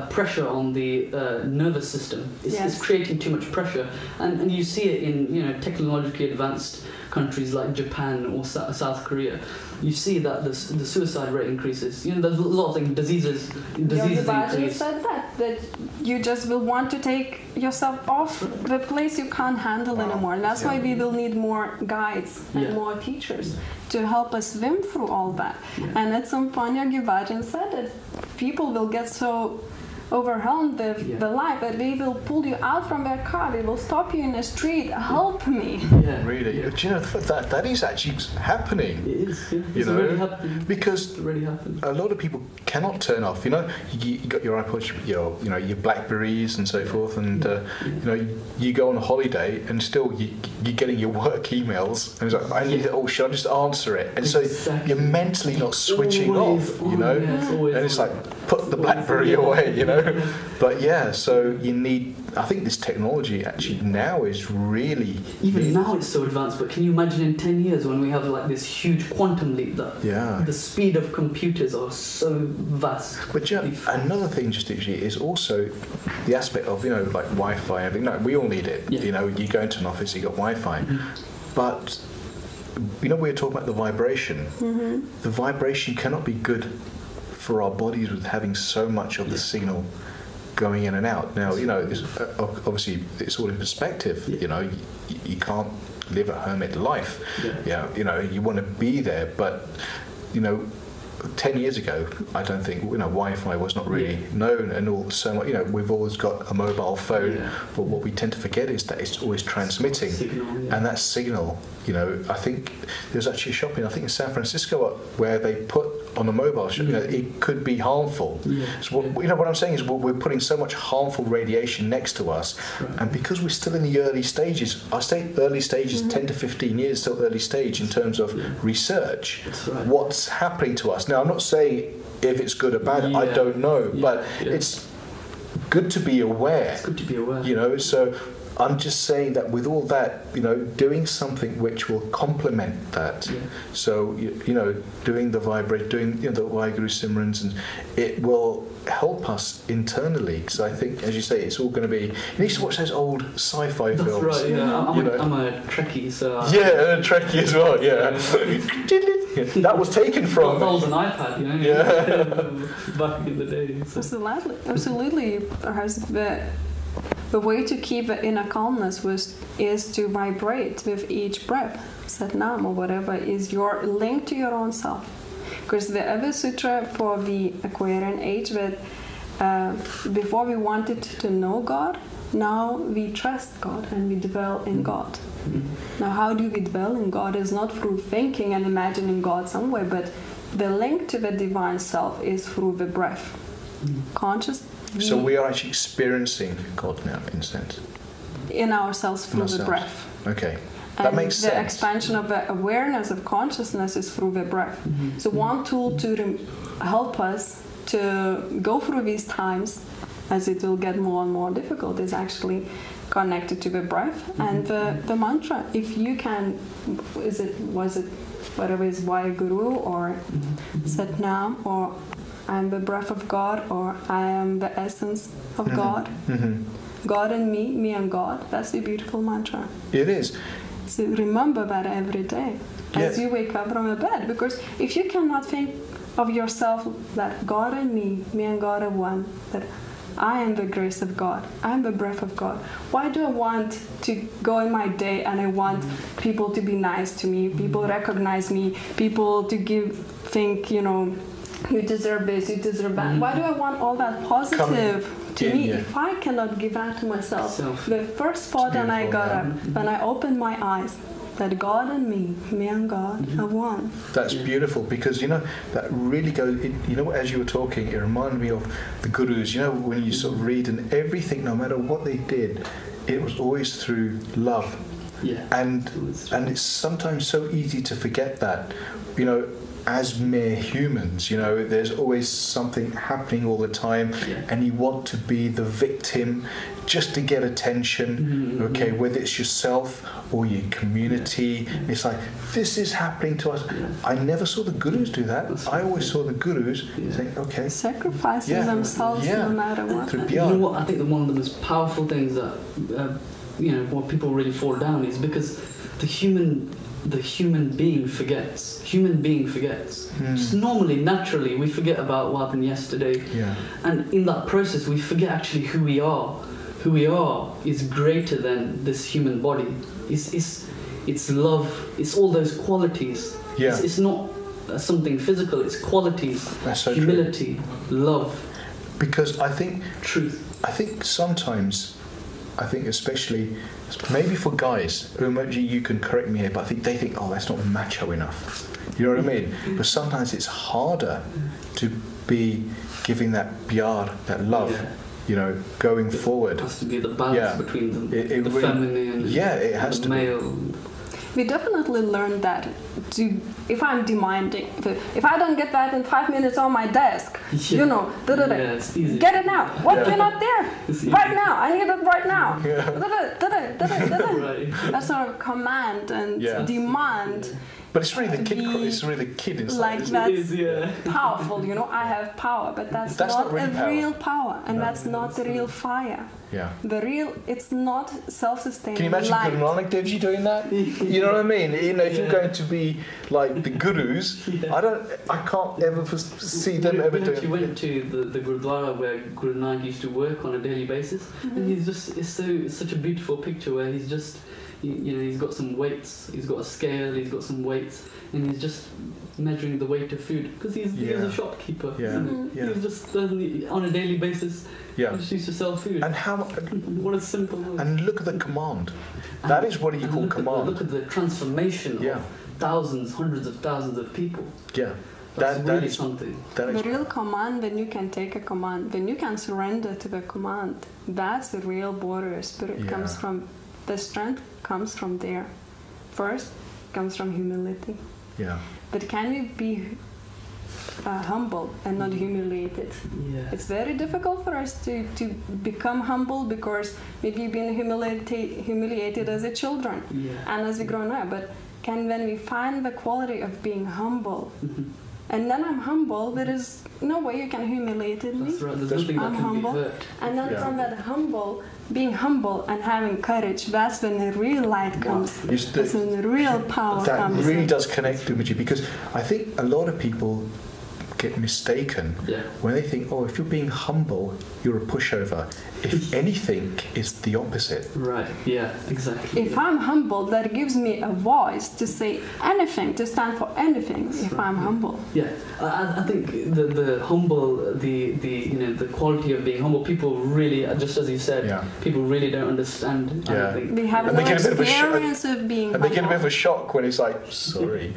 pressure on the nervous system. It's creating too much pressure, and you see it in technologically advanced countries like Japan or South Korea. You see that the suicide rate increases. There's a lot of things, diseases increase. Said that you just will want to take yourself off the place you can't handle anymore. And that's why we will need more guides and more teachers to help us swim through all that. And at some point, Yogi Bhajan said that people will get so overwhelmed with the life that they will pull you out from their car, they will stop you in the street, help me. Really? Do you know that is actually happening? It is, it's already happening. Because a lot of people cannot turn off. You got your iPods, your Blackberries and so forth, and you go on a holiday and still you're getting your work emails, and it's like, should I just answer it? And so you're mentally not switching off, and it's like, put the Blackberry away, But so you need. I think this technology actually now is really. Even now it's so advanced, but can you imagine in 10 years when we have like this huge quantum leap that the speed of computers are so vast. But another thing just actually is also the aspect of like Wi-Fi and everything. No, we all need it. Yeah. You go into an office, you got Wi-Fi, but we were talking about the vibration. The vibration cannot be good for our bodies with having so much of the signal going in and out. Now, obviously it's all in perspective. You can't live a hermit life. You want to be there, but 10 years ago, I don't think, Wi-Fi was not really known, and all so much. We've always got a mobile phone, but what we tend to forget is that it's always transmitting, and that signal. I think there's actually a shop I think in San Francisco where they put on a mobile shop, it could be harmful. So what I'm saying is we're putting so much harmful radiation next to us, and because we're still in the early stages, I say early stages, 10 to 15 years, still early stage in terms of research. What's happening to us now? I'm not saying if it's good or bad. I don't know, but it's good to be aware. It's good to be aware. So I'm just saying that with all that, doing something which will complement that. So doing the vibrate, doing the Waheguru Simrans, and it will help us internally. Because I think, as you say, it's all going to be. You need to watch those old sci-fi films. That's right. Yeah, I'm a Trekkie, so. Yeah, a Trekkie as well. Yeah. That was taken from. That was an iPad, Yeah. Back in the day. So. Absolutely. The way to keep the inner calmness is to vibrate with each breath, Sat Nam or whatever is your link to your own self. Because the other sutra for the Aquarian age, that before we wanted to know God, now we trust God and we dwell in God. Now, how do we dwell in God is not through thinking and imagining God somewhere, but the link to the divine self is through the breath. Conscious. So we are actually experiencing God now, in a sense. In ourselves through the breath. Okay. That makes sense. The expansion of the awareness of consciousness is through the breath. So one tool to help us to go through these times, as it will get more and more difficult, is actually connected to the breath and the mantra. If you can, whatever is Waheguru or Sat Nam or I am the breath of God, or I am the essence of God. God and me and God. That's the beautiful mantra. It is. So remember that every day as you wake up from the bed. Because if you cannot think of yourself that God and me and God are one, that I am the grace of God, I am the breath of God. Why do I want to go in my day and I want people to be nice to me, people recognize me, people to think, you deserve this, you deserve that. Why do I want all that positive to me if I cannot give that to myself? The first thought when I got up, when I opened my eyes, that God and me and God are one. That's beautiful, because that really goes. As you were talking, it reminded me of the gurus. When you sort of read, and everything, no matter what they did, it was always through love. Yeah. And it's sometimes so easy to forget that. As mere humans, there's always something happening all the time, and you want to be the victim just to get attention, whether it's yourself or your community. It's like, this is happening to us. I never saw the gurus do that. I always saw the gurus saying, okay. Sacrificing themselves no matter what. You know what? I think that one of the most powerful things that, what people really fall down is because the human being forgets. Just normally, naturally, we forget about what happened yesterday. And in that process, we forget actually who we are. Who we are is greater than this human body. It's love. It's all those qualities. It's not something physical. It's qualities. That's so humility, true. Love. Because I think truth. I think sometimes, especially maybe for guys, who maybe you can correct me here, but I think they think, that's not macho enough. You know what I mean? But sometimes it's harder to be giving that pyar, that love, going forward. It has to be the balance between the really, feminine it has the to male. We definitely learned that if I'm demanding, if I don't get that in 5 minutes on my desk, it's easy. Get it now. What, you're not there? Right now. I need it right now. That's our command and demand. But it's really the kid. It's really the kid inside. Like that's powerful. I have power, but that's not really a real power, and that's not the real fire. Yeah. The real, it's not self-sustaining. Can you imagine light. Guru Nanak Dev Ji doing that? You know what I mean? You know, if you're going to be like the gurus, I can't ever see them ever doing it. You went to the Gurudwara where Guru Nanak used to work on a daily basis, and he's just, it's such a beautiful picture where he's just, you know, he's got some weights, he's got a scale, he's got some weights, and he's just measuring the weight of food because he was a shopkeeper. Yeah. He was just on a daily basis. Yeah. He just used to sell food. And how? What a simple word. And look at the command. That is what you call command. Look at the transformation of thousands, hundreds of thousands of people. Yeah. That's really something. The real command, when you can take a command, when you can surrender to the command, that's the real warrior spirit. Comes from, the strength comes from there. First, comes from humility. Yeah. But can you be humble and not humiliated? Yeah. It's very difficult for us to become humble because maybe you've been humiliated as a children and as we grow up. But when we find the quality of being humble, and then I'm humble, there is no way you can humiliate me. That's right. There's nothing that can humble. be hurt. And then from that being humble and having courage, that's when the real light comes. That's when the real power comes. That really does connect to me, because I think a lot of people get mistaken when they think, oh, if you're being humble, you're a pushover. If anything, it's the opposite. Right, yeah, exactly. If I'm humble, that gives me a voice to say anything, to stand for anything. If I'm humble. Yeah, I think the humble, the the quality of being humble, people really, just as you said, people really don't understand. Yeah. They have no experience of being humble. And they get a bit of a shock when it's like, sorry,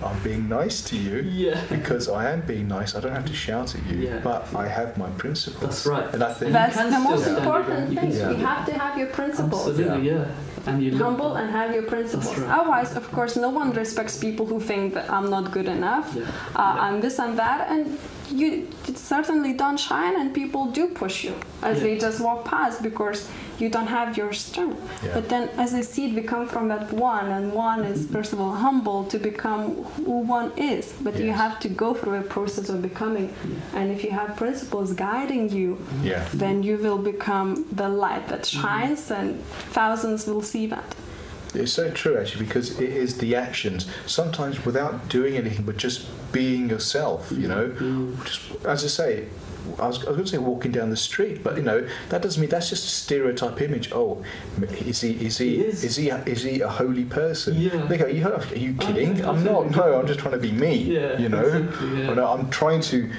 I'm being nice to you because I am being nice. I don't have to shout at you, but I have my principles. That's right. And I think that's the most important thing. You have to have your principles. Absolutely, and you humble and have your principles. Right. Otherwise, of course, no one respects people who think that I'm not good enough, I'm this and that, and you certainly don't shine, and people do push you as they just walk past because you don't have your strength. But then as a seed, we come from that one, and one is first of all humble to become who one is, but you have to go through a process of becoming, and if you have principles guiding you, then you will become the light that shines, and thousands will see that. It's so true, actually, because it is the actions, sometimes without doing anything, but just being yourself, just, as I say, I was going to say walking down the street, but that doesn't mean, that's just a stereotype image. Oh, is he a holy person? They go, are you kidding? I'm not. No, I'm just trying to be me. I'm trying to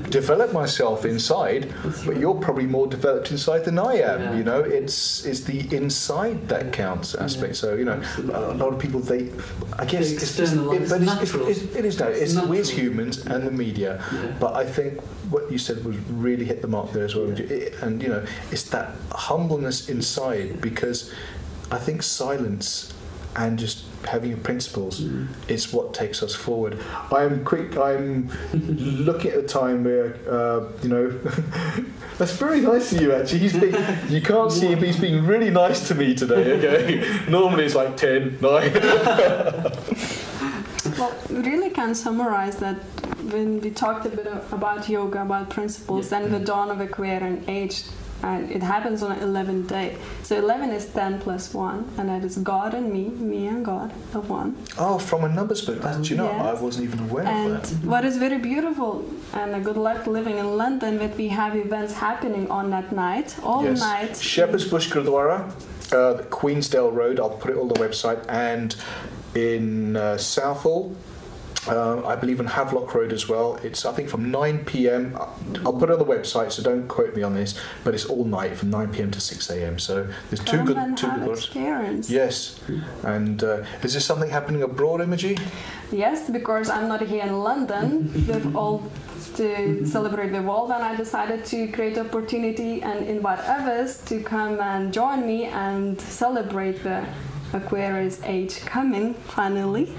develop myself inside, but you're probably more developed inside than I am. It's the inside that counts aspect. So a lot of people, I guess it's we as humans and the media. But I think what you said was really hit the mark there as well. And it's that humbleness inside, because I think silence and just having your principles is what takes us forward. I'm looking at the time where that's very nice of you, actually. You can't see him, but he's being really nice to me today. Okay, normally it's like 10, 9. Well, we really can summarize that when we talked a bit about yoga, about principles, and the dawn of Aquarian age. And it happens on 11th day. So 11 is 10 plus 1, and that is God and me and God, the one. Oh, from a numbers book. Do you know, I wasn't even aware of that. And what is very beautiful, and a good luck living in London, that we have events happening on that night, all night. Shepherd's Bush Gurdwara, Queensdale Road, I'll put it on the website, and in Southall, I believe on Havelock Road as well. It's, I think, from 9 p.m. I'll put it on the website, so don't quote me on this, but it's all night from 9 p.m. to 6 a.m. So there's two good experience. Yes. And is there something happening abroad, Imogen? Yes, because I'm not here in London with all to celebrate the Wolf, and I decided to create an opportunity and invite others to come and join me and celebrate the Aquarius age coming finally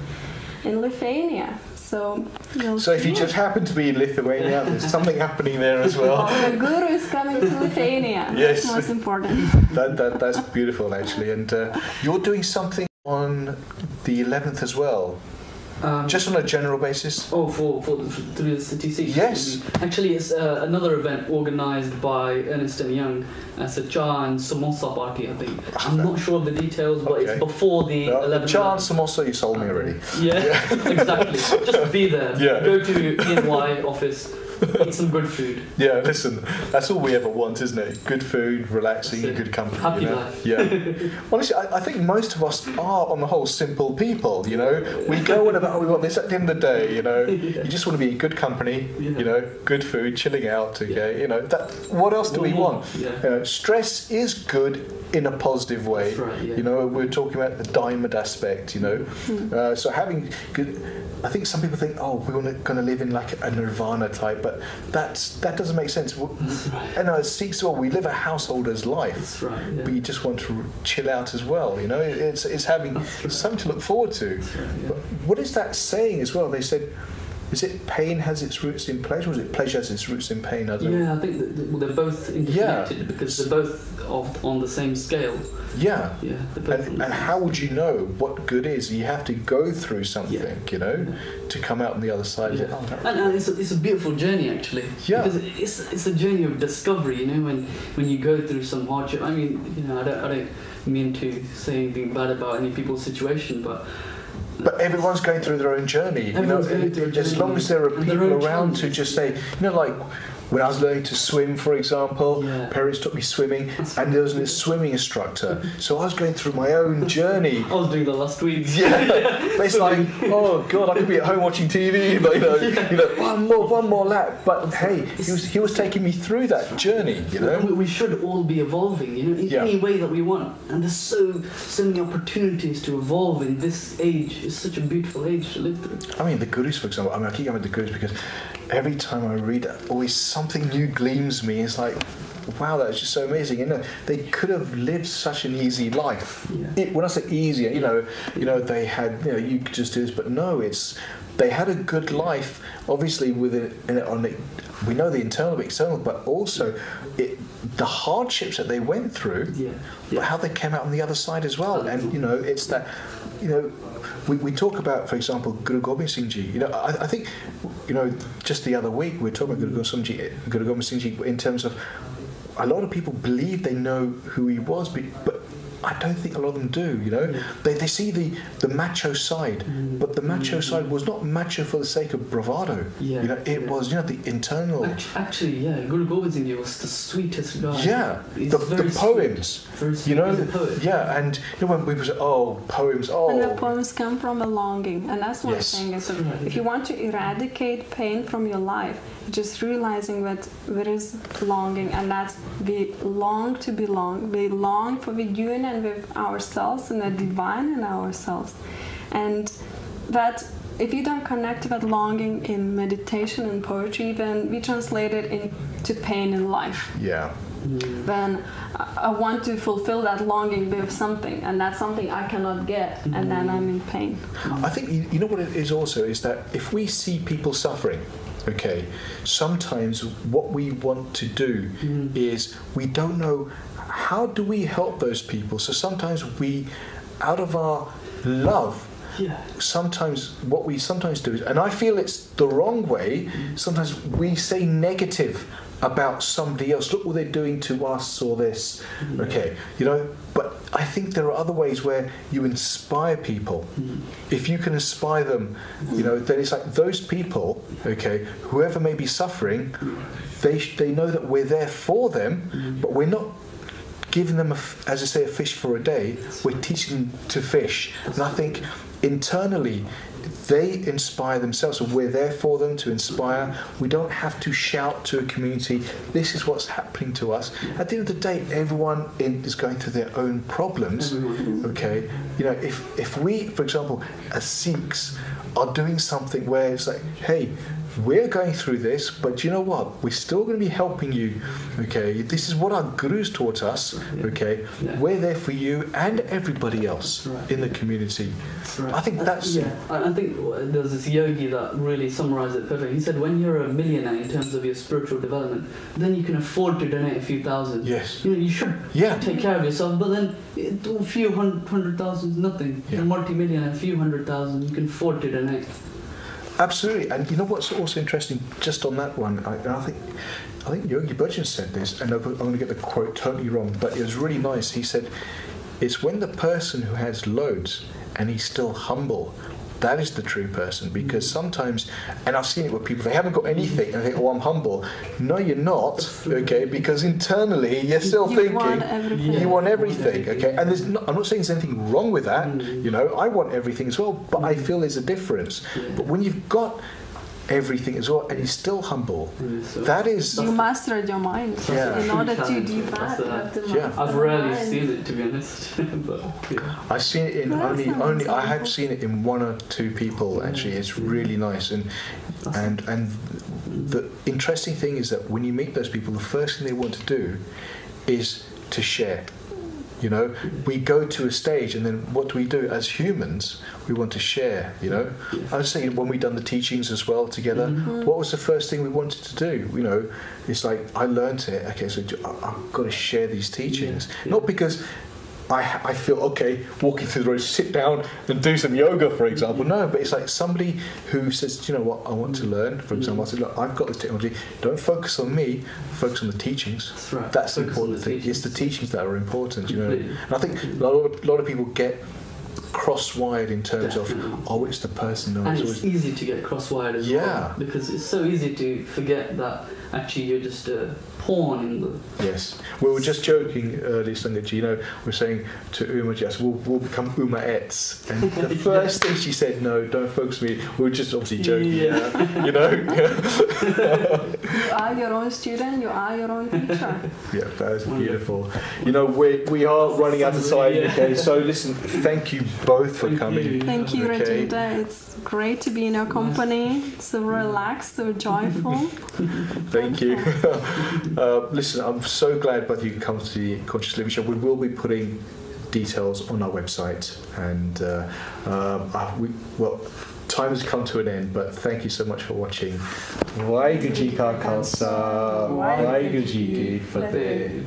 in Lithuania. So if you just happen to be in Lithuania, there's something happening there as well. The guru is coming to Lithuania. Yes. That's most important. That's beautiful, actually. And you're doing something on the 11th as well. Just on a general basis? Oh, through the CTC? Yes. Actually, it's another event organised by Ernst & Young. It's a Cha and Samosa party, I think. I'm not sure of the details, but it's before the 11th. Cha and Samosa, you sold me already. Yeah, exactly. Just be there. Yeah. Go to ENY office. Eat some good food. Yeah, listen, that's all we ever want, isn't it? Good food, relaxing, good company. Happy life. Yeah. Honestly, I think most of us are, on the whole, simple people, you know. We go on about, we want this at the end of the day, you know. You just want to be in good company, you know, good food, chilling out, okay, you know. What else do we want? Yeah. You know, stress is good in a positive way. That's right, yeah. You know, we're talking about the diamond aspect, you know. So having good... I think some people think, oh, we're going to live in like a nirvana type, but that doesn't make sense. That's right. And as Sikhs, well, we live a householder's life, That's right, yeah. but you just want to chill out as well. You know, it's having something to look forward to. That's right, yeah. But what is that saying as well? They said, is it pain has its roots in pleasure, or is it pleasure has its roots in pain? I don't know. Yeah, I think they're both interconnected because they're both on the same scale. Yeah. Yeah. And how would you know what good is? You have to go through something, you know, to come out on the other side. Yeah. And it's a beautiful journey, actually. Yeah. Because it's a journey of discovery, you know, when you go through some hardship. I mean, you know, I don't mean to say anything bad about any people's situation, but everyone's going through their own journey. You know, as long as there are people around to just say, you know, like when I was learning to swim, for example, parents took me swimming, and there was a swimming instructor. So I was going through my own journey. I was doing that last week. Yeah, but it's like, oh God, I could be at home watching TV, but you know, one more lap. But hey, he was taking me through that journey. You know, we should all be evolving, you know, in any way that we want. And there's so many opportunities to evolve in this age. It's such a beautiful age to live through. I mean, the Gurus, for example. I mean, I keep going with the Gurus because every time I read it, always something new gleams me. It's like, wow, that's just so amazing. You know, they could have lived such an easy life. Yeah. When I say easy, you know, they had, you know, you could just do this, but no, they had a good life. Obviously, with it, we know the internal, external, but also the hardships that they went through, but how they came out on the other side as well. And you know, it's that, you know. We talk about, for example, Guru Gobind Singh Ji. You know, I think, you know, just the other week we were talking about Guru Gobind Singh Ji in terms of a lot of people believe they know who he was, but I don't think a lot of them do. You know, they see the macho side, but the macho side was not macho for the sake of bravado. You know, it was, you know, the internal. Actually, Guru Gobind Singh Ji was the sweetest guy. Yeah, the poems. You know, and you know when people say, "Oh, poems," and the poems come from a longing, and that's one thing. So if you want to eradicate pain from your life, just realizing that there is longing, and that's we long to belong. We long for the union with ourselves and the divine in ourselves, and that if you don't connect that longing in meditation and poetry, then we translate it into pain in life. Yeah. Then I want to fulfill that longing with something, and that's something I cannot get, and then I'm in pain. I think you know what it is also is that if we see people suffering, okay, sometimes what we want to do is we don't know how do we help those people. So sometimes we, out of our love, sometimes what we sometimes do is, and I feel it's the wrong way, sometimes we say negative about somebody else. Look what they're doing to us or this. Okay, you know, but I think there are other ways where you inspire people. If you can inspire them, you know, then it's like those people, okay, whoever may be suffering, they know that we're there for them, but we're not giving them, as I say, a fish for a day. We're teaching them to fish. And I think internally they inspire themselves, and we're there for them to inspire. We don't have to shout to a community, this is what's happening to us. At the end of the day, everyone is going through their own problems. Okay, you know, if we, for example, as Sikhs, are doing something where it's like, hey, we're going through this, but you know what? We're still going to be helping you. Okay, this is what our gurus taught us. Okay, we're there for you and everybody else in the community. I think that's I think there's this yogi that really summarized it perfectly. He said, when you're a millionaire in terms of your spiritual development, then you can afford to donate a few thousand. Yes. You should take care of yourself, but then a few hundred thousand is nothing. You're a multi-millionaire, a few 100,000, you can afford to donate. Absolutely. And you know what's also interesting, just on that one, I think Yogi Bhajan said this, and I'm going to get the quote totally wrong, but it was really nice. He said, it's when the person who has loads and he's still humble, that is the true person. Because sometimes, and I've seen it with people, they haven't got anything and they think, oh, I'm humble. No, you're not, okay? Because internally you're still thinking you want everything, okay? And I'm not saying there's anything wrong with that. You know, I want everything as well, but I feel there's a difference. But when you've got everything as well and you're still humble, that is... You mastered your mind. In order to do that, you have to master I've rarely seen it, to be honest. But, I've seen it in only I have seen it in one or two people actually. It's really nice, and the interesting thing is that when you meet those people, the first thing they want to do is to share. You know, we go to a stage, and then what do we do as humans? We want to share. You know, I was saying when we done the teachings as well together, what was the first thing we wanted to do? You know, it's like I learnt it. Okay, so I've got to share these teachings, not because I feel okay walking through the road, sit down and do some yoga, for example. No, but it's like somebody who says, you know what, I want to learn. For example, I said, look, I've got this technology. Don't focus on me. Focus on the teachings. That's right. That's the important thing. It's the teachings that are important. You know, and I think a lot of people get cross-wired in terms of, oh, it's the person. And it's easy to get cross-wired as well, because it's so easy to forget that actually you're just a pawn in the... Yes. We were just joking earlier, Sangaji, you know, we're saying to Uma Jess, we'll become Uma-ettes. And the first thing she said, no, don't focus on me. We were just obviously joking, you know. You are your own student, you are your own teacher. Yeah, that is beautiful. You know, we are running out of time, okay, so listen, thank you both for coming. Thank you, Rajinda. It's great to be in your company, so relaxed, so joyful. Thank you. Listen, I'm so glad both of you come to the Conscious Living Show. We will be putting details on our website, and time has come to an end, but thank you so much for watching. Waheguru Ji Ka Khalsa, Waheguru Ji Ki Fateh.